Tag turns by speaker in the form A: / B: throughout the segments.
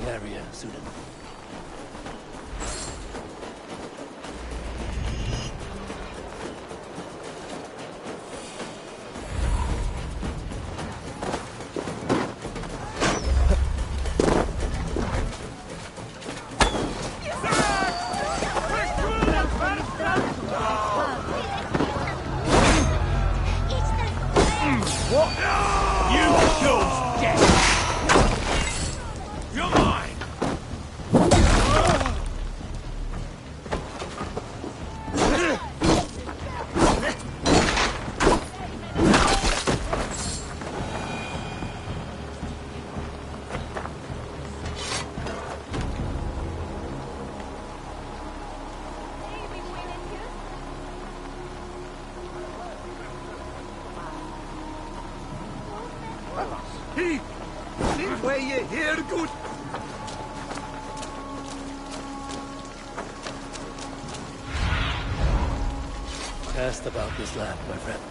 A: the area soon. Cast about this land, my friend.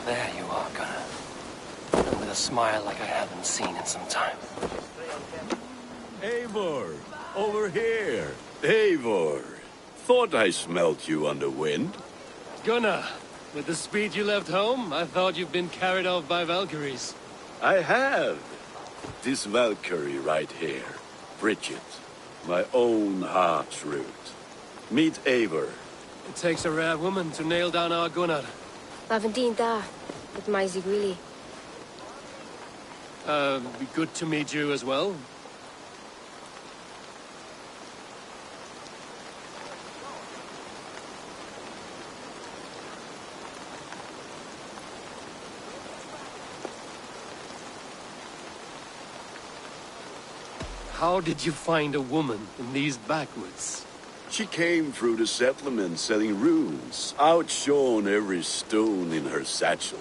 A: There you are, Gunnar. And with a smile like I haven't seen in some time.
B: Eivor! Over here! Eivor! Thought I smelt you on the wind.
A: Gunnar, with the speed you left home, I thought you'd been carried off by Valkyries.
B: I have. This Valkyrie right here. Bridget. My own heart's root. Meet Eivor.
A: It takes a rare woman to nail down our Gunnar.
C: Lavendine da, with Maisy Greeley.
A: Be good to meet you as well. How did you find a woman in these backwoods?
B: She came through the settlement selling runes, outshone every stone in her satchel.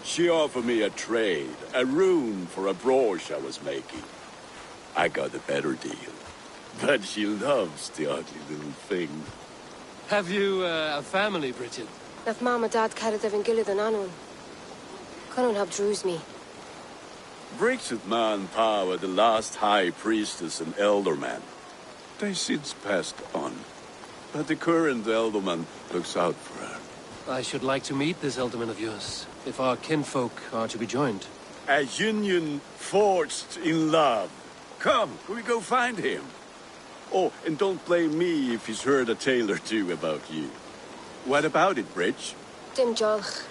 B: She offered me a trade, a rune for a brooch I was making. I got a better deal. But she loves the ugly little thing.
A: Have you a family, Bridget?
C: Naf mama dad carried evan gillid an anun. Cannon have drews me.
B: Bridget Ma and Pa were the last high priestess and elderman. They since passed on. But the current elderman looks out for her.
A: I should like to meet this elderman of yours, if our kinfolk are to be joined.
B: A union forged in love. Come, we go find him. Oh, and don't blame me if he's heard a tale or two about you. What about it, Bridge?
C: Dim jolch.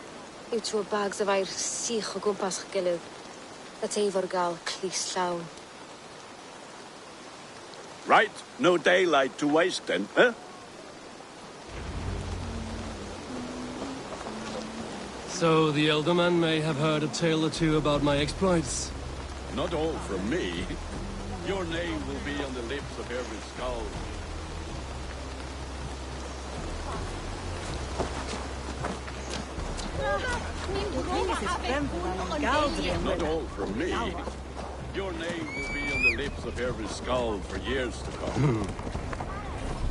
C: You two bags of air sich o gwmpas gillid. That's Eivor gal clis llawn.
B: Right, no daylight to waste then, huh?
A: So the elderman may have heard a tale or two about my exploits.
B: Not all from me. Your name will be on the lips of every skull. Not all from me. Your name will be on the lips of every skull for years to come.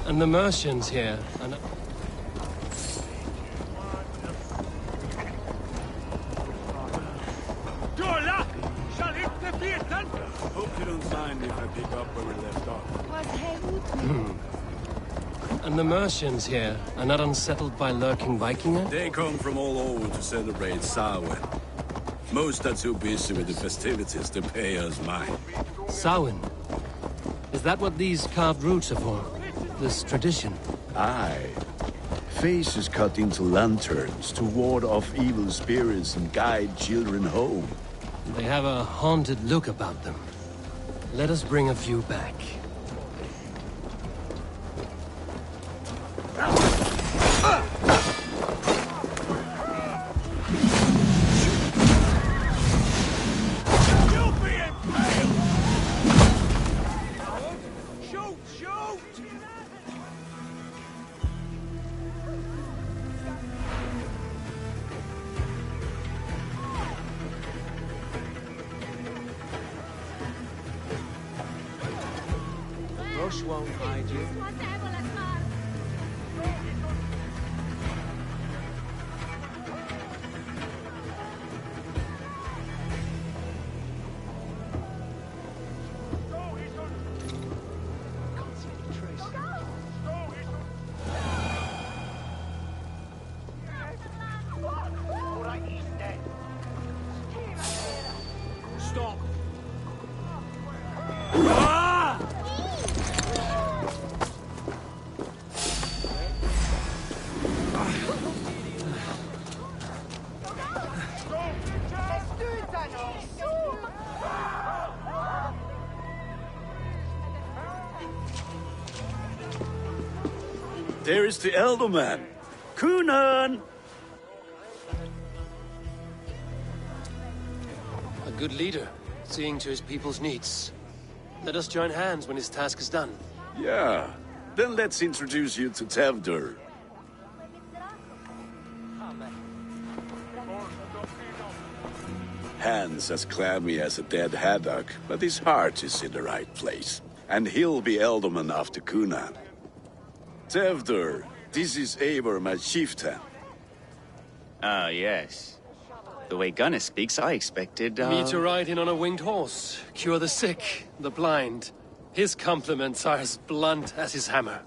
A: And the merchants here, and
B: Hope you don't find mind if I pick up where we left off?
A: And the Mercians here are not unsettled by lurking Vikinger?
B: They come from all over to celebrate Samhain. Most are too busy with the festivities to pay us mind.
A: Samhain? Is that what these carved roots are for? This tradition?
B: Aye. Faces cut into lanterns to ward off evil spirits and guide children home.
A: They have a haunted look about them. Let us bring a few back.
D: Rush won't hide you.
B: Stop! There is the elder man. Kunan!
A: A good leader, seeing to his people's needs. Let us join hands when his task is done.
B: Yeah. Then let's introduce you to Tevdur. Hands as clammy as a dead haddock, but his heart is in the right place. And he'll be Elderman after Kunan. Tevdur, this is Eivor, my chieftain.
E: Ah, yes. The way Gunnar speaks, I expected,
A: Me to ride in on a winged horse, cure the sick, the blind. His compliments are as blunt as his hammer.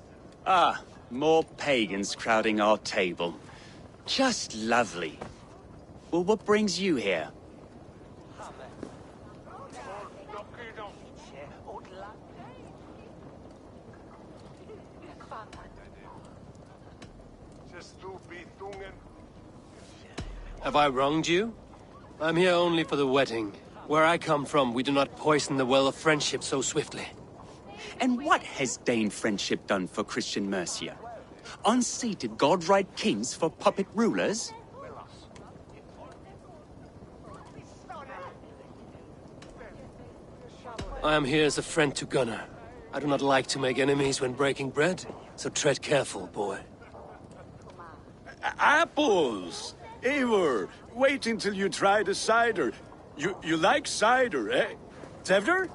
E: Ah, more pagans crowding our table. Just lovely. Well, what brings you here?
A: Have I wronged you? I'm here only for the wedding. Where I come from, we do not poison the well of friendship so swiftly.
E: And what has Dane friendship done for Christian Mercia? Unseated godright kings for puppet rulers?
A: I am here as a friend to Gunnar. I do not like to make enemies when breaking bread, so tread careful, boy.
B: Apples! Eivor, wait until you try the cider. You like cider, eh? Tevdur?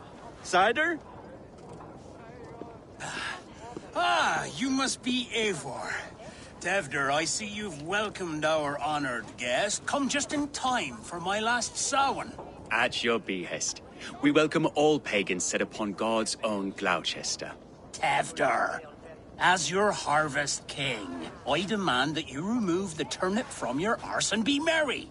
B: Cider?
F: Ah, you must be Eivor. Tevdur, I see you've welcomed our honored guest. Come just in time for my last Samhain.
E: At your behest. We welcome all pagans set upon God's own Gloucester.
F: Tevdur, as your harvest king, I demand that you remove the turnip from your arse and be merry.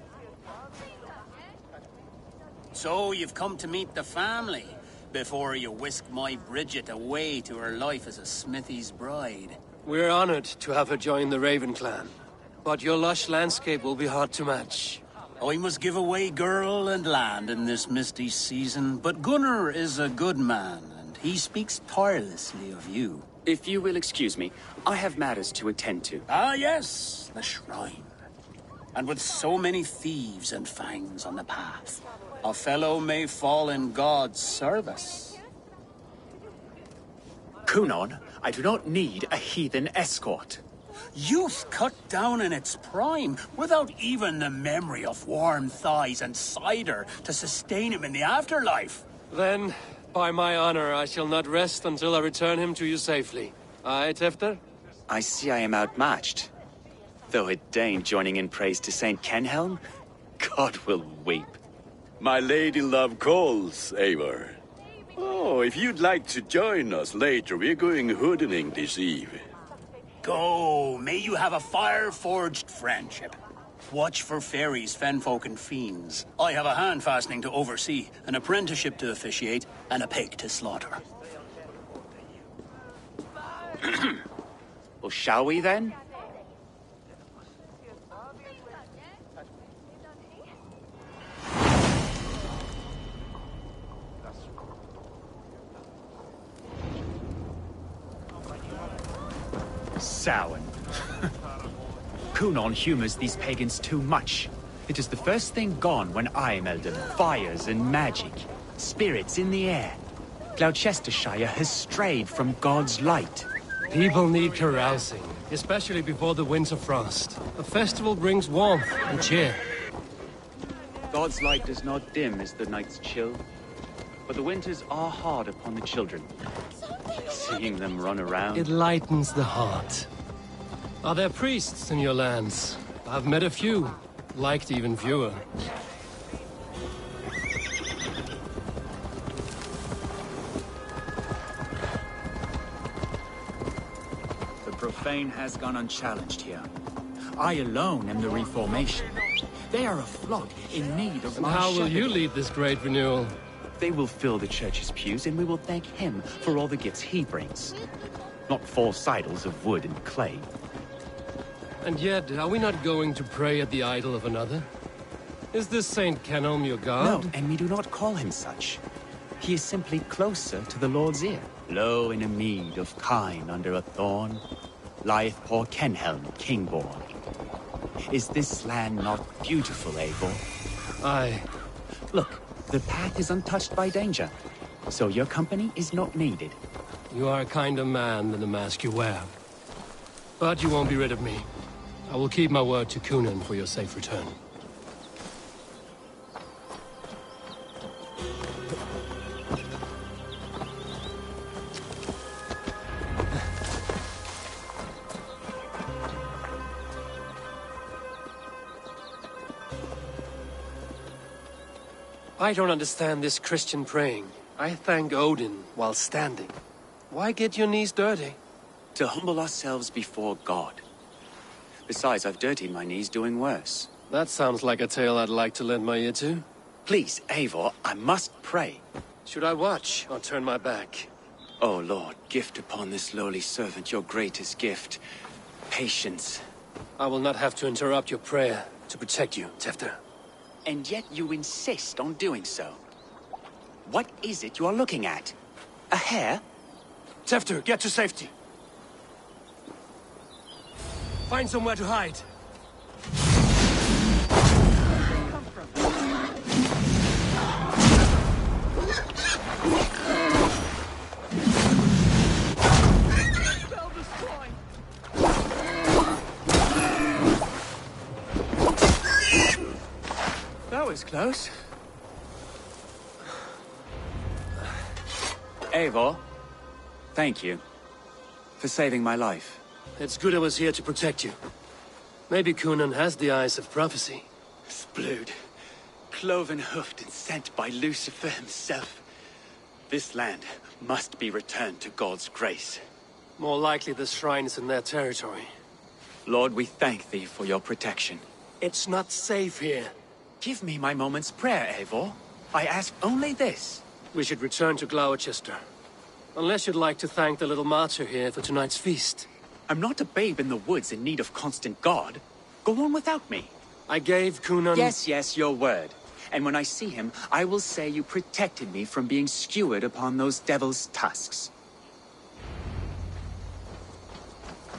F: So you've come to meet the family before you whisk my Bridget away to her life as a smithy's bride.
A: We're honored to have her join the Raven clan, but your lush landscape will be hard to match.
F: I must give away girl and land in this misty season, but Gunnar is a good man, and he speaks tirelessly of you.
E: If you will excuse me, I have matters to attend to.
F: Ah, yes, the shrine. And with so many thieves and fangs on the path, a fellow may fall in God's service.
E: Kunan, I do not need a heathen escort.
F: Youth cut down in its prime, without even the memory of warm thighs and cider to sustain him in the afterlife.
A: Then, by my honor, I shall not rest until I return him to you safely. Aye, Tefter?
E: I see I am outmatched. Though a Dane joining in praise to Saint Kenhelm, God will weep.
B: My lady love calls, Eivor. Oh, if you'd like to join us later, we're going hoodening this eve.
F: Go, may you have a fire-forged friendship. Watch for fairies, fenfolk, and fiends. I have a hand fastening to oversee, an apprenticeship to officiate, and a pig to slaughter.
E: Well, shall we then? Samhain. Cunon humors these pagans too much. It is the first thing gone when I am Elden. Fires and magic. Spirits in the air. Gloucestershire has strayed from God's light.
A: People need carousing, especially before the winter frost. A festival brings warmth and cheer.
E: God's light does not dim as the nights chill, but the winters are hard upon the children. Seeing them run around...
A: It lightens the heart. Are there priests in your lands? I've met a few, liked even fewer.
E: The profane has gone unchallenged here. I alone am the Reformation. They are a flock in need of
A: And
E: my
A: how will you
E: shepherding.
A: lead this great renewal?
E: They will fill the church's pews, and we will thank him for all the gifts he brings. Not false idols of wood and clay.
A: And yet, are we not going to pray at the idol of another? Is this Saint Kenelm your god?
E: No, and we do not call him such. He is simply closer to the Lord's ear. Low in a mead of kine under a thorn, lieth poor Kenhelm, king-born. Is this land not beautiful, Eivor?
A: Aye.
E: Look, the path is untouched by danger, so your company is not needed.
A: You are a kinder man than the mask you wear. But you won't be rid of me. I will keep my word to Cunan for your safe return. I don't understand this Christian praying. I thank Odin while standing. Why get your knees dirty?
E: To humble ourselves before God. Besides, I've dirtied my knees doing worse.
A: That sounds like a tale I'd like to lend my ear to.
E: Please, Eivor, I must pray.
A: Should I watch or turn my back?
E: O Lord, gift upon this lowly servant your greatest gift. Patience.
A: I will not have to interrupt your prayer to protect you, Tefter.
E: And yet you insist on doing so. What is it you are looking at? A hare?
A: Tefter, get to safety. Find somewhere to hide.
E: That was close. Eivor, thank you for saving my life.
A: It's good I was here to protect you. Maybe Cunan has the eyes of prophecy.
E: Splood, cloven-hoofed and sent by Lucifer himself. This land must be returned to God's grace.
A: More likely the shrine is in their territory.
E: Lord, we thank thee for your protection.
A: It's not safe here.
E: Give me my moment's prayer, Eivor. I ask only this.
A: We should return to Gloucester. Unless you'd like to thank the little martyr here for tonight's feast.
E: I'm not a babe in the woods in need of constant guard. Go on without me.
A: I gave Cunan...
E: Yes, your word. And when I see him, I will say you protected me from being skewered upon those devil's tusks.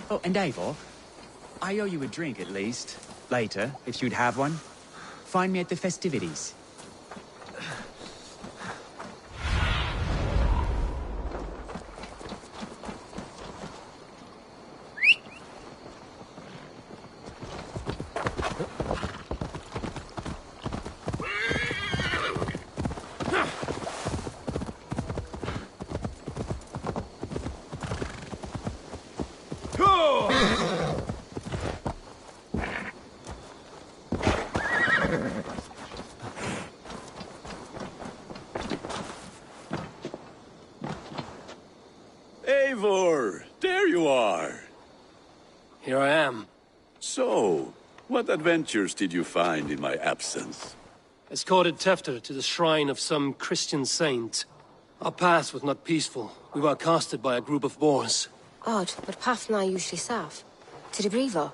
E: Oh, and Eivor, I owe you a drink at least. Later, if you'd have one. Find me at the festivities.
B: Eivor! There you are!
A: Here I am.
B: So, what adventures did you find in my absence?
A: Escorted Tefter to the shrine of some Christian saint. Our path was not peaceful. We were accosted by a group of boars.
C: Odd, but path na usually safe. To the Brivo.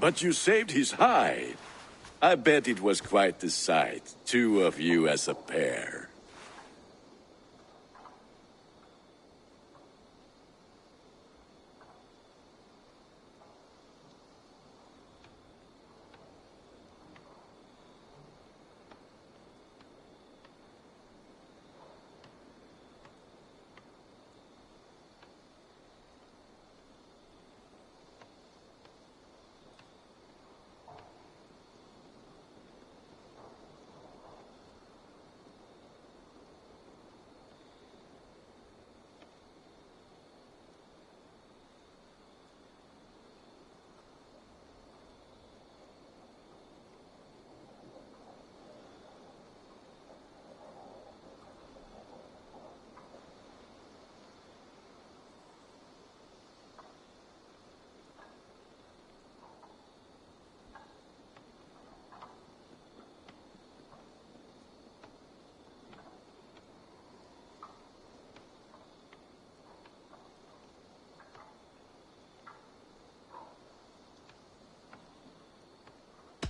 B: But you saved his hide. I bet it was quite the sight, two of you as a pair.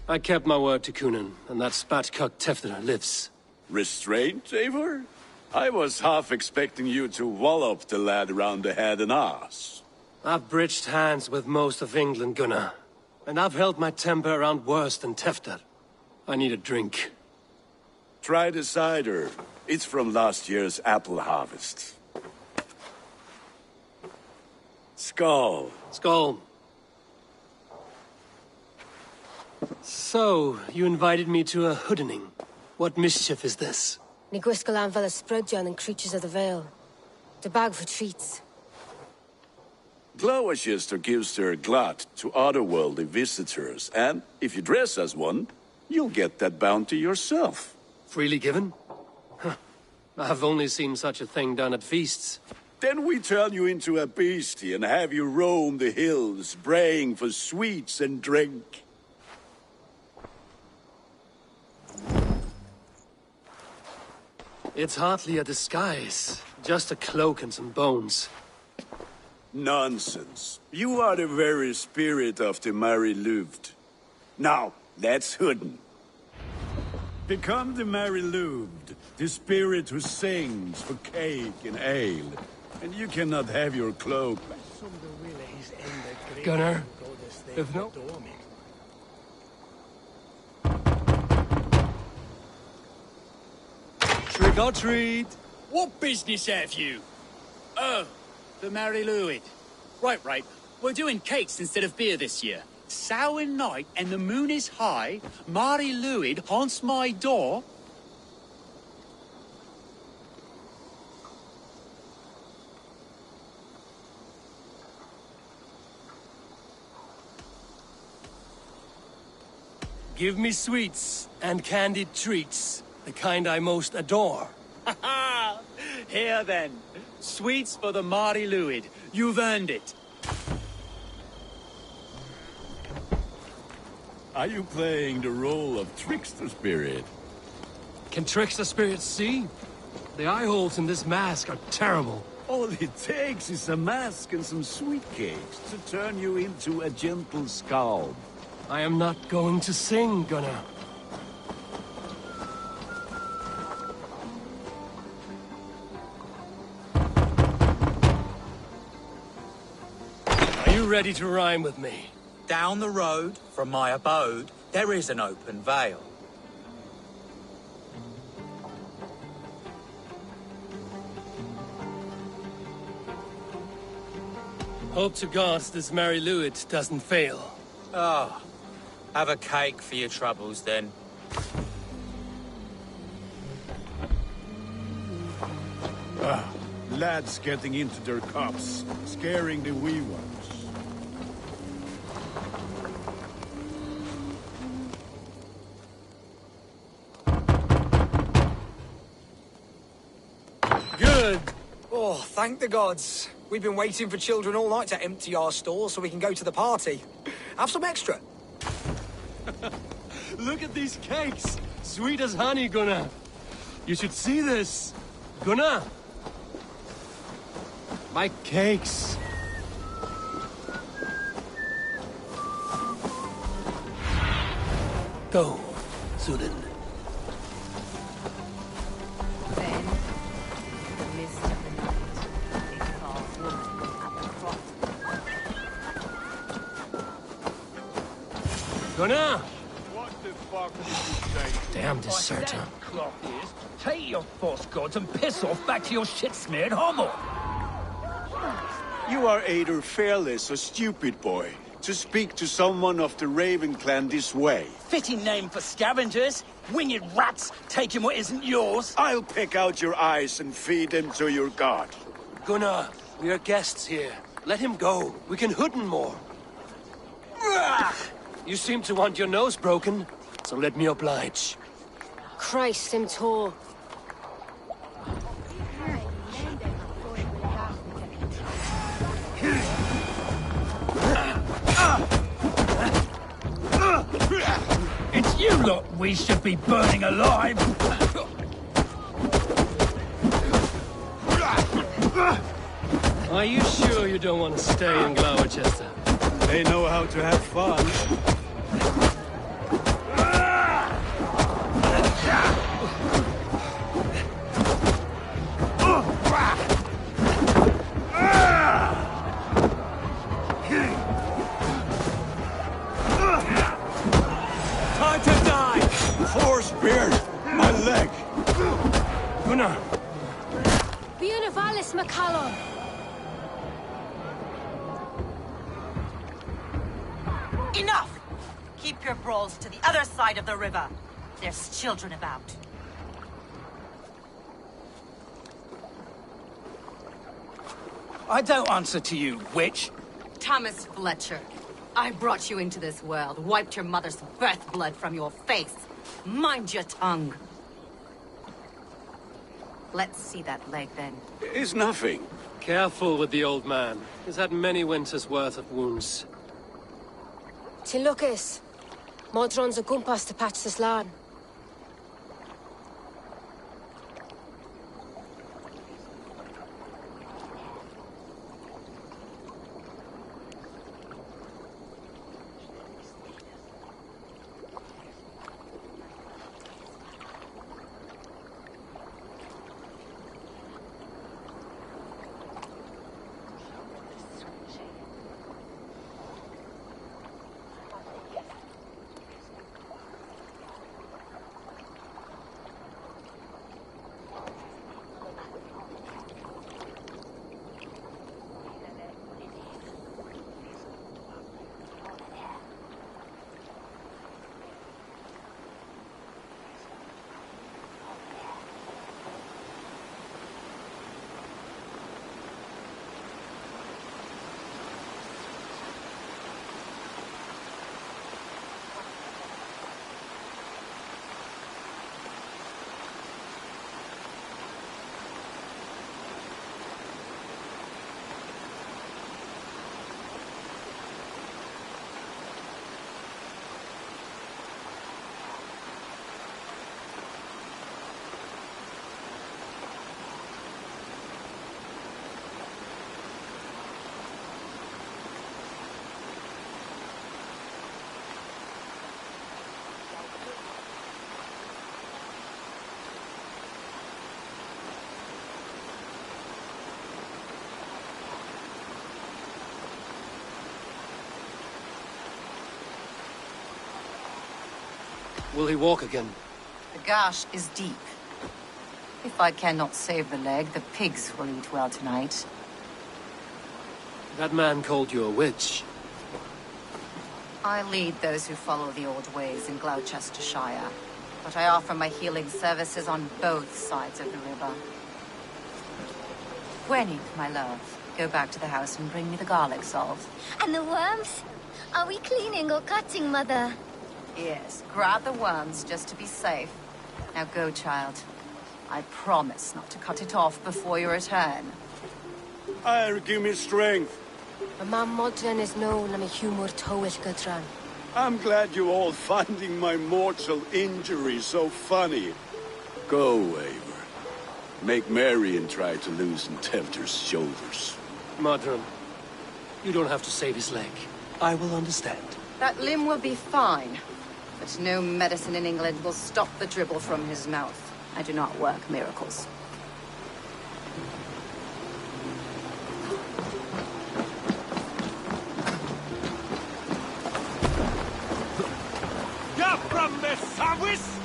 A: I kept my word to Kunan, and that spatcock Tefter lives.
B: Restraint, Eivor? I was half expecting you to wallop the lad around the head and ass.
A: I've bridged hands with most of England, Gunnar. And I've held my temper around worse than Tefter. I need a drink.
B: Try the cider. It's from last year's apple harvest. Skull.
A: Skull. So, you invited me to a hoodening. What mischief is this?
C: Ní gwisgal an fel Sprudjan and Creatures of the Vale. The bag for treats.
B: Gloucester gives their glut to otherworldly visitors, and if you dress as one, you'll get that bounty yourself.
A: Freely given? Huh. I've only seen such a thing done at feasts.
B: Then we turn you into a beastie and have you roam the hills, braying for sweets and drink.
A: It's hardly a disguise. Just a cloak and some bones.
B: Nonsense. You are the very spirit of the Mary Louved. Now, let's hooden. Become the Mary Louved, the spirit who sings for cake and ale. And you cannot have your cloak.
A: Gunnar, if no... Trick or treat!
F: What business have you? Oh, the Mary Louis. Right. We're doing cakes instead of beer this year. Samhain night and the moon is high. Mary Louis haunts my door.
A: Give me sweets and candied treats, the kind I most adore.
F: Ha! Here then. Sweets for the Mary Louis. You've earned it.
B: Are you playing the role of trickster spirit?
A: Can trickster spirits see? The eye holes in this mask are terrible.
B: All it takes is a mask and some sweet cakes to turn you into a gentle scald.
A: I am not going to sing, Gunnar. Are you ready to rhyme with me?
G: Down the road from my abode, there is an open vale.
A: Hope to God this Mary Louis doesn't fail.
G: Ah, have a cake for your troubles then.
B: Lads getting into their cups, scaring the wee ones.
A: good.
H: Oh, thank the gods. We've been waiting for children all night to empty our stores so we can go to the party. Have some extra.
A: Look at these cakes. Sweet as honey, Gunnar. You should see this. Gunnar. My cakes. Go, Sudin.
I: Then, in the mist of the night, they saw a woman at the cross.
A: Gunnar!
J: What the fuck did you say?
A: Damn deserter.
G: Cloth is, take your false gods and piss off back to your shit-smeared homo.
B: You are either fearless or stupid, boy, to speak to someone of the Raven clan this way.
G: Fitting name for scavengers, winged rats taking what isn't yours.
B: I'll pick out your eyes and feed them to your god.
A: Gunnar, we are guests here. Let him go. We can hoot him more. You seem to want your nose broken, so let me oblige.
C: Christ, him tall.
G: It's you lot we should be burning alive.
A: Are you sure you don't want to stay in Gloucester?
B: They know how to have fun.
A: Time to die!
B: Four spears! My leg!
A: Gunnar!
C: Bionavalis McCallum!
K: Enough! Keep your brawls to the other side of the river. There's children about.
G: I don't answer to you, witch.
K: Thomas Fletcher, I brought you into this world, wiped your mother's birth blood from your face. Mind your tongue. Let's see that leg, then.
B: It's nothing.
A: Careful with the old man. He's had many winters' worth of wounds.
C: Till Lucas. Modron's a gumpas to patch this land.
A: Will he walk again?
K: The gash is deep. If I cannot save the leg, the pigs will eat well tonight.
A: That man called you a witch.
K: I lead those who follow the old ways in Gloucestershire, but I offer my healing services on both sides of the river. Gwenny, my love, go back to the house and bring me the garlic salt.
L: And the worms? Are we cleaning or cutting, Mother?
K: Yes, grab the worms just to be safe. Now go, child. I promise not to cut it off before your return.
B: Give me strength.
C: Y mam modern is known am y humor tywyll gydran.
B: I'm glad you're all finding my mortal injury so funny. Go, Eivor. Make merry and try to loosen Tempter's shoulders.
A: Modron, you don't have to save his leg. I will understand.
K: That limb will be fine, but no medicine in England will stop the dribble from his mouth. I do not work miracles.
J: From the service?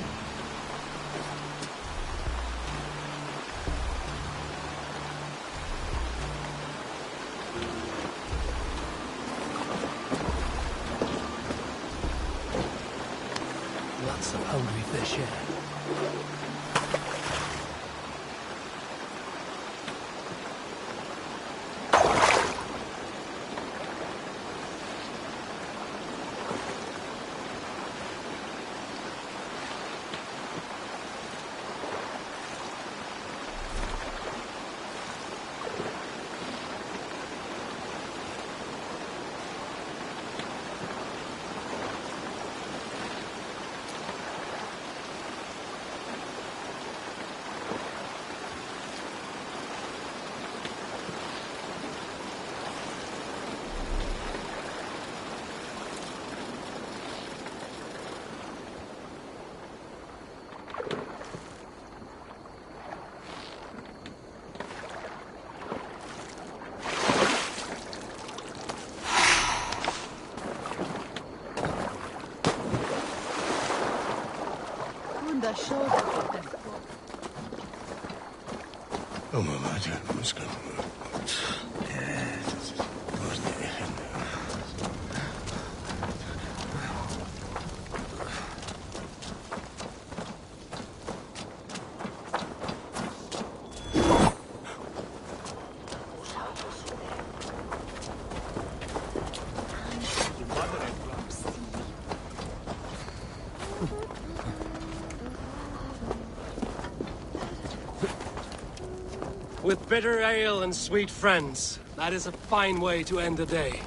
A: Lots of hungry fish here.
J: Oh, my God, what's going on?
A: With bitter ale and sweet friends, that is a fine way to end the day.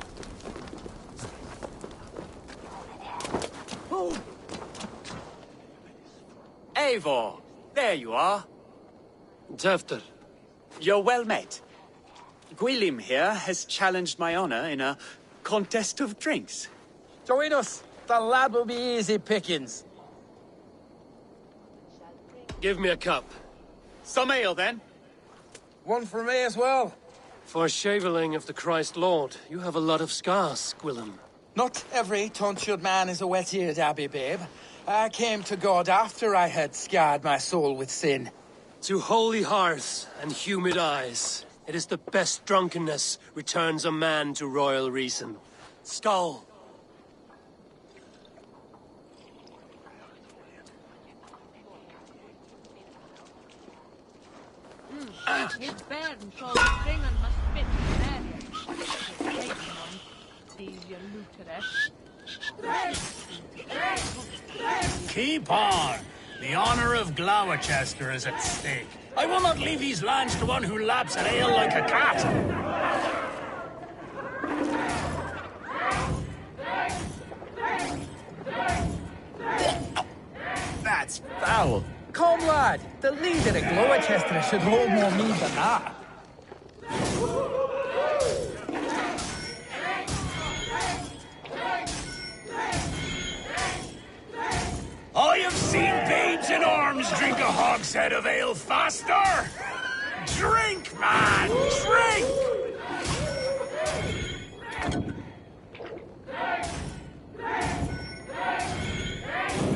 E: Eivor, there you are.
A: Tefter.
E: You're well met. Gwilym here has challenged my honor in a contest of drinks.
G: Join us. The lad will be easy pickings.
A: Give me a cup.
E: Some ale, then.
G: One for me as well.
A: For shaveling of the Christ Lord, you have a lot of scars, Gwilym.
G: Not every tonsured man is a wet-eared abbey, babe. I came to God after I had scarred my soul with sin.
A: To holy hearts and humid eyes, it is the best drunkenness returns a man to royal reason. Skull.
I: His bed shall bring and must fit there. These you looted.
F: Keep on! The honor of Gloucester is at stake. I will not leave these lands to one who laps at ale like a cat.
E: That's foul.
G: Come, lad. The leader of Gloucester should hold more mead than that.
F: I have seen babes in arms drink a hogshead of ale faster! Drink, man! Drink!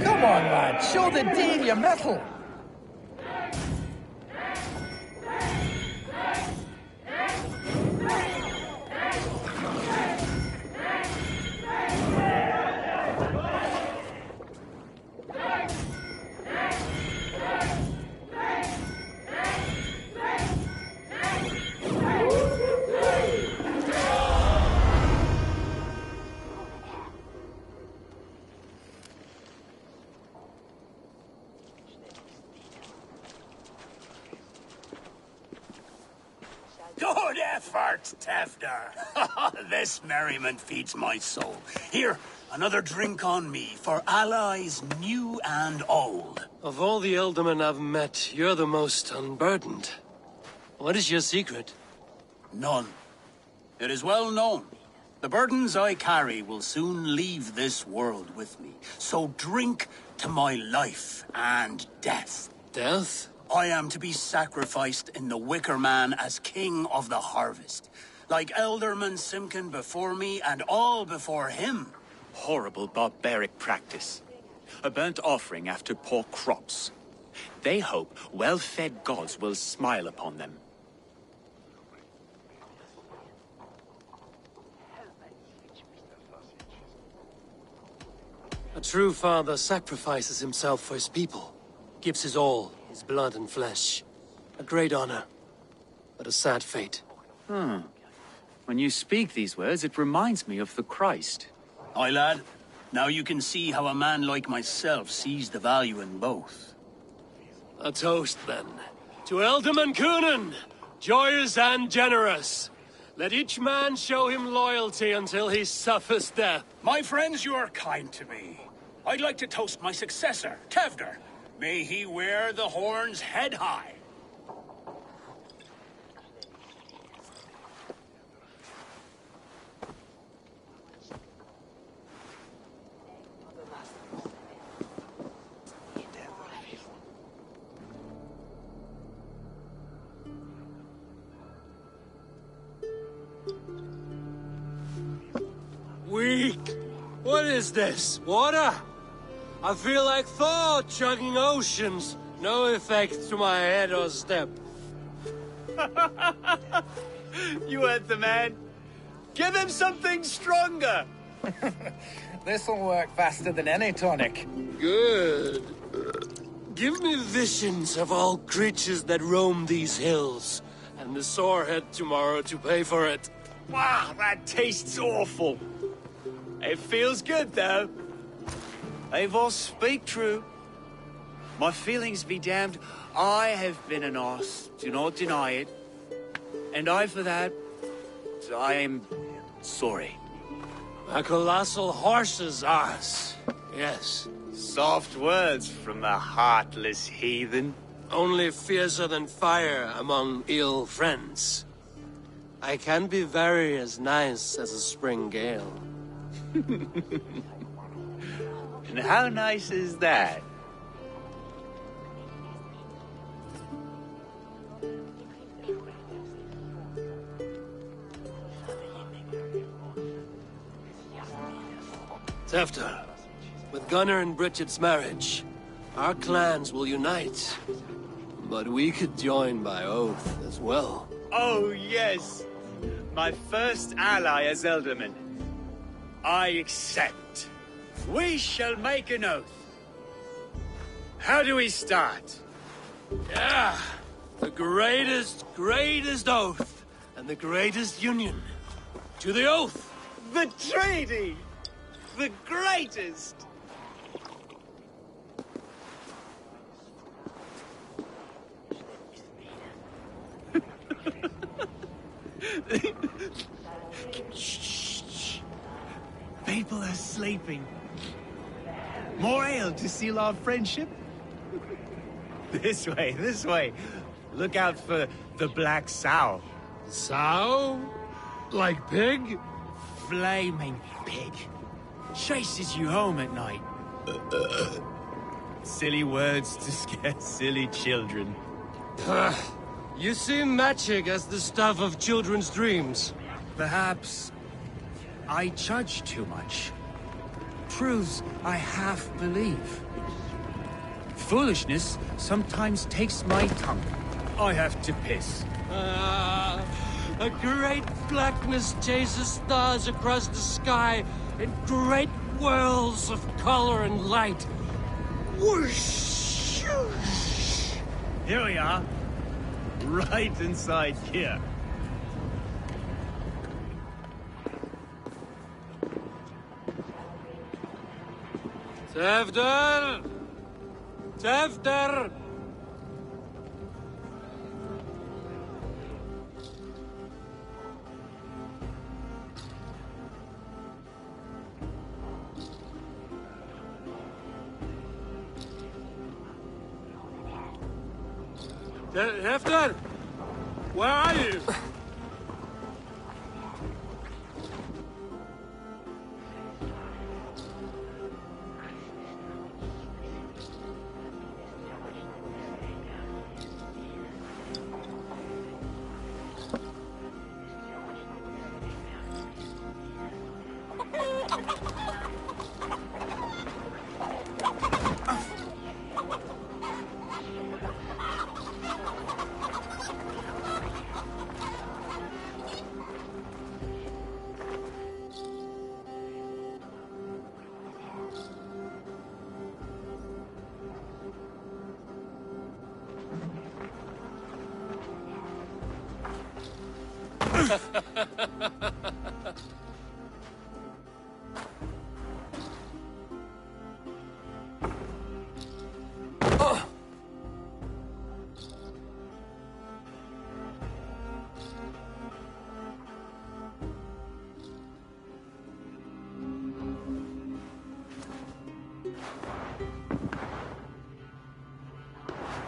G: Come on, lad. Show the dean your mettle.
F: effort, Tevder. This merriment feeds my soul. Here, another drink on me for allies new and old.
A: Of all the Ealdormen I've met, you're the most unburdened. What is your secret?
F: None. It is well known. The burdens I carry will soon leave this world with me. So drink to my life and death.
A: Death?
F: I am to be sacrificed in the Wicker Man as king of the harvest. Like Elderman Simkin before me and all before him.
E: Horrible barbaric practice. A burnt offering after poor crops. They hope well-fed gods will smile upon them.
A: A true father sacrifices himself for his people. Gives his all, his blood and flesh. A great honor, but a sad fate.
E: When you speak these words, it reminds me of the Christ.
F: Aye, lad. Now you can see how a man like myself sees the value in both.
A: A toast, then. To Ealdorman Coonan, joyous and generous. Let each man show him loyalty until he suffers death.
F: My friends, you are kind to me. I'd like to toast my successor, Tevder. May he wear the horns head high.
A: Weak. What is this? Water? I feel like Thor chugging oceans. No effect to my head or step.
E: You heard the man. Give him something stronger.
G: This'll work faster than any tonic.
A: Good. Give me visions of all creatures that roam these hills, and the sore head tomorrow to pay for it.
E: Wow, that tastes awful. It feels good, though. Eivor, speak true. My feelings be damned. I have been an arse, do not deny it. And I, for that, I am sorry.
A: A colossal horse's arse. Yes.
E: Soft words from the heartless heathen.
A: Only fiercer than fire among ill friends. I can be very as nice as a spring gale.
E: And how nice is that?
A: Tefter, with Gunnar and Bridget's marriage, our clans will unite. But we could join by oath as well.
E: Oh, yes. My first ally as Ealdorman. I accept. We shall make an oath. How do we start?
A: Yeah, the greatest oath, and the greatest union. To the oath!
E: The treaty! The greatest! Shh. People are sleeping. More ale to seal our friendship? This way. Look out for the black sow.
A: Sow? Like pig?
E: Flaming pig. Chases you home at night. Silly words to scare silly children.
A: You see magic as the stuff of children's dreams.
E: Perhaps I judge too much. Truths I half believe. Foolishness sometimes takes my tongue. I have to piss.
A: A great blackness chases stars across the sky in great whirls of color and light. Whoosh!
E: Here we are. Right inside here.
A: Tevder! Tevder! Hefter! Where are you?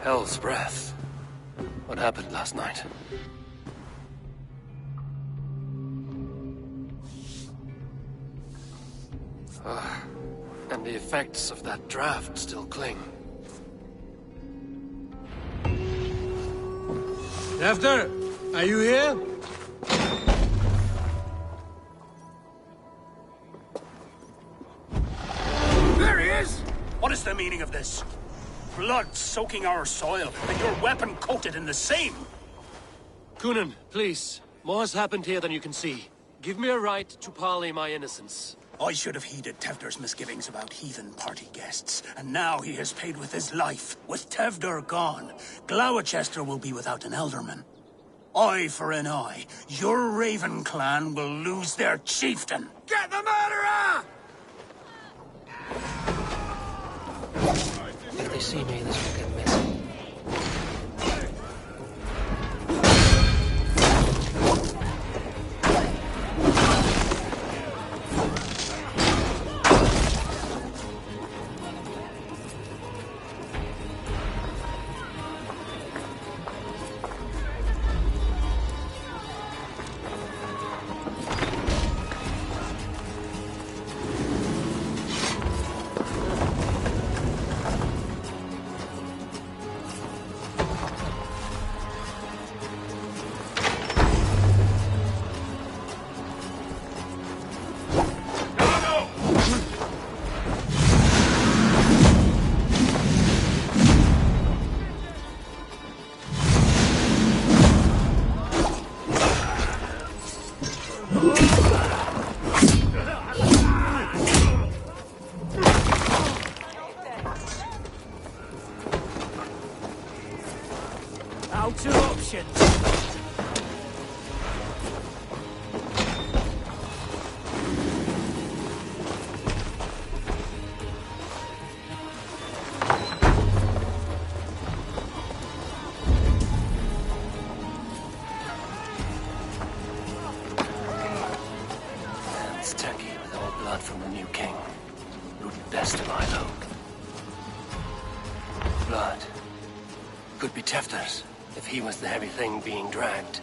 M: Hell's breath. What happened last night? And the effects of that draft still cling.
A: Hefter, are you here?
F: There he is! What is the meaning of this? Blood soaking our soil, and your weapon coated in the same!
A: Coonan, please. More has happened here than you can see. Give me a right to parley my innocence.
F: I should have heeded Tevder's misgivings about heathen party guests, and now he has paid with his life. With Tevder gone, Gloucester will be without an elderman. Eye for an eye, your Raven clan will lose their chieftain!
H: Get the murderer!
M: If they see me, this will get messy.
A: Out of options.
M: It's turkey with all blood from the new king. Root best of Ilo. Blood. Could be Tefter's, if he was the heavy thing being dragged.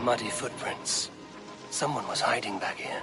M: Muddy footprints. Someone was hiding back here.